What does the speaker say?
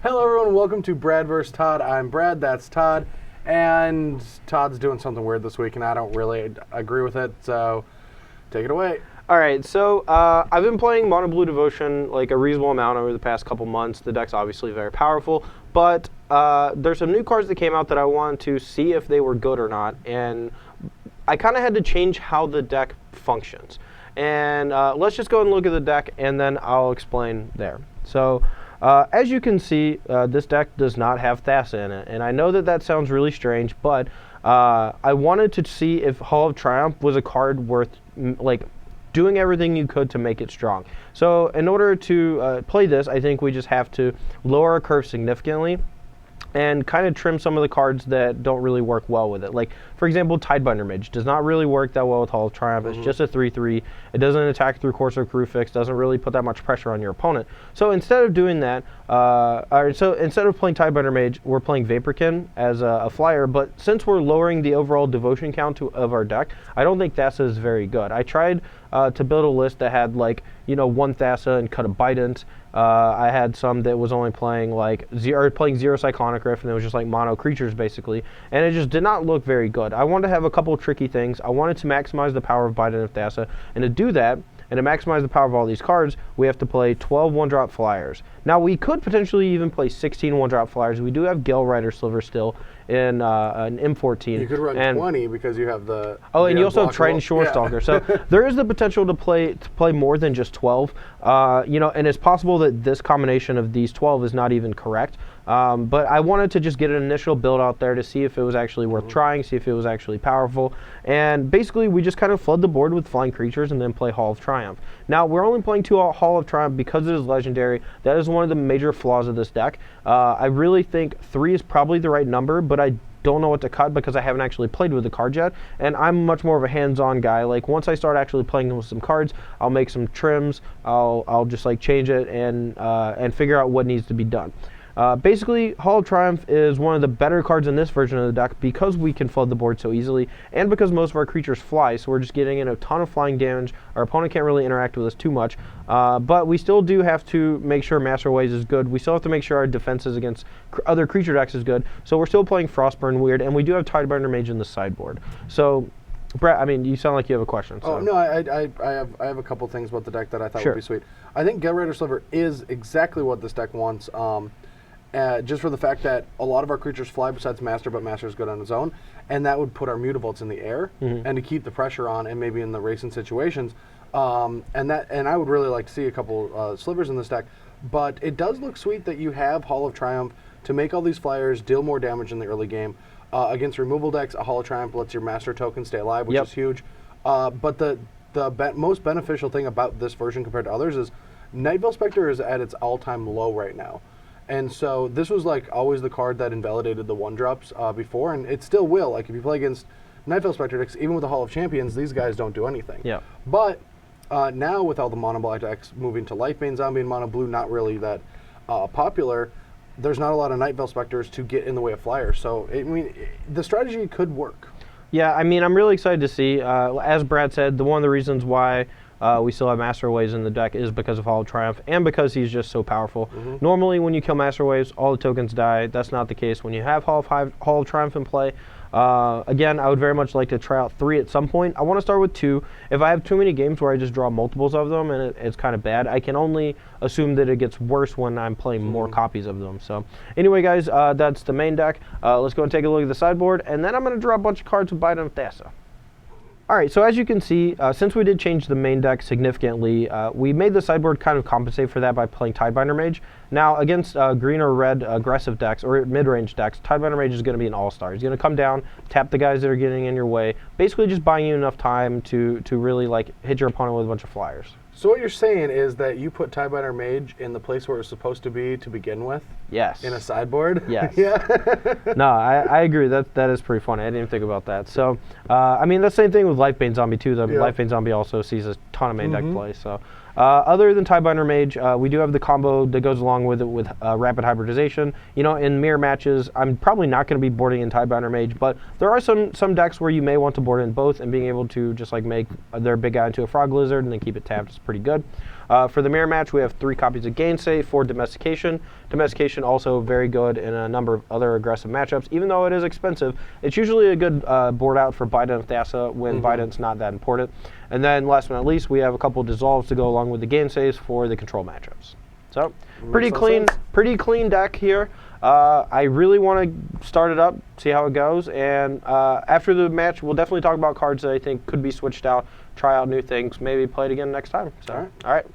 Hello everyone, welcome to Brad vs. Todd. I'm Brad, that's Todd, and Todd's doing something weird this week and I don't really agree with it, so take it away. All right, so I've been playing Mono Blue Devotion like a reasonable amount over the past couple months. The deck's obviously very powerful, but there's some new cards that came out that I wanted to see if they were good or not, and I kind of had to change how the deck functions. And let's just go and look at the deck, and then I'll explain there. So as you can see, this deck does not have Thassa in it, and I know that that sounds really strange, but I wanted to see if Hall of Triumph was a card worth doing everything you could to make it strong. So in order to play this, I think we just have to lower our curve significantly and kind of trim some of the cards that don't really work well with it. Like, for example, Tidebinder Mage does not really work that well with Hall of Triumph. It's just a 3/3. It doesn't attack through Corsair Crewfix, doesn't really put that much pressure on your opponent. So instead of doing that, instead of playing Tidebinder Mage, we're playing Vaporkin as a flyer, but since we're lowering the overall devotion count of our deck, I don't think Thassa is very good. I tried to build a list that had one Thassa and cut a Bident. I had some that was only playing zero Cyclonic Rift, and it was just like mono creatures basically, and it just did not look very good. I wanted to have a couple tricky things. I wanted to maximize the power of Bident and Thassa, and to do that, and to maximize the power of all these cards, we have to play 12 one-drop flyers. Now, we could potentially even play 16 one-drop flyers. We do have Gale Rider Sliver still in an M14. You could run 20 because you have the... Oh, and you also have Triton Shorestalker. Yeah. So there is the potential to play more than just 12. And it's possible that this combination of these 12 is not even correct. But I wanted to just get an initial build out there to see if it was actually worth trying, see if it was actually powerful. And basically, we just kind of flood the board with flying creatures and then play Hall of Triumph. Now, we're only playing 2 Hall of Triumph because it is legendary. That is one of the major flaws of this deck. I really think 3 is probably the right number, but I don't know what to cut because I haven't actually played with the card yet, and I'm much more of a hands-on guy. Like, once I start actually playing with some cards, I'll make some trims, I'll just change it and figure out what needs to be done. Basically, Hall of Triumph is one of the better cards in this version of the deck because we can flood the board so easily, and because most of our creatures fly, so we're just getting in a ton of flying damage. Our opponent can't really interact with us too much, but we still do have to make sure Master Ways is good. We still have to make sure our defenses against other creature decks is good, so we're still playing Frostburn Weird, and we do have Tidebinder Mage in the sideboard. So, Brett, I mean, you sound like you have a question. So. Oh, no, I have a couple things about the deck that I thought would be sweet. I think Gale Rider Sliver is exactly what this deck wants. Just for the fact that a lot of our creatures fly besides Master, but Master is good on its own, and that would put our Mutavaults in the air, and to keep the pressure on, and maybe in the racing situations, and I would really like to see a couple slivers in this deck, but it does look sweet that you have Hall of Triumph to make all these flyers deal more damage in the early game. Against removal decks, a Hall of Triumph lets your Master token stay alive, which is huge, but the most beneficial thing about this version compared to others is Night Veil Spectre is at its all-time low right now. And so this was always the card that invalidated the 1-drops before, and it still will. Like, if you play against Night Veil Spectre decks, even with the Hall of Champions, these guys don't do anything. Yeah. But now with all the mono black decks moving to Lifebane Zombie and mono blue not really that popular, there's not a lot of Night Veil Spectres to get in the way of flyers. So, the strategy could work. Yeah, I mean, I'm really excited to see. As Brad said, one of the reasons why we still have Master Waves in the deck is because of Hall of Triumph and because he's just so powerful. Normally, when you kill Master Waves, all the tokens die. That's not the case when you have Hall of Triumph in play. Again, I would very much like to try out 3 at some point. I want to start with 2. If I have too many games where I just draw multiples of them and it's kind of bad, I can only assume that it gets worse when I'm playing more copies of them. So anyway, guys, that's the main deck. Let's go and take a look at the sideboard, and then I'm going to draw a bunch of cards with Bident and Thassa. All right, so as you can see, since we did change the main deck significantly, we made the sideboard kind of compensate for that by playing Tidebinder Mage. Now, against green or red aggressive decks, or mid-range decks, Tidebinder Mage is going to be an all-star. He's going to come down, tap the guys that are getting in your way, basically just buying you enough time to really hit your opponent with a bunch of flyers. So what you're saying is that you put Tidebinder Mage in the place where it was supposed to be to begin with? Yes. In a sideboard? Yes. Yeah. No, I agree. That is pretty funny. I didn't even think about that. So, I mean, the same thing with Lifebane Zombie, too. The Lifebane Zombie also sees a ton of main deck play. So, other than Tidebinder Mage, we do have the combo that goes along with it with Rapid Hybridization. In mirror matches, I'm probably not going to be boarding in Tidebinder Mage, but there are some decks where you may want to board in both, and being able to just make their big guy into a Frog Lizard and then keep it tapped is pretty good. For the mirror match, we have 3 copies of Gainsay, 4 Domestication. Domestication also very good in a number of other aggressive matchups. Even though it is expensive, it's usually a good board out for Bident and Thassa when Bident's not that important. And then last but not least, we have a couple Dissolves to go along with the Gainsays for the control matchups. So pretty clean deck here. I really want to start it up, see how it goes, and after the match, we'll definitely talk about cards that I think could be switched out, try out new things, maybe play it again next time. So, all right.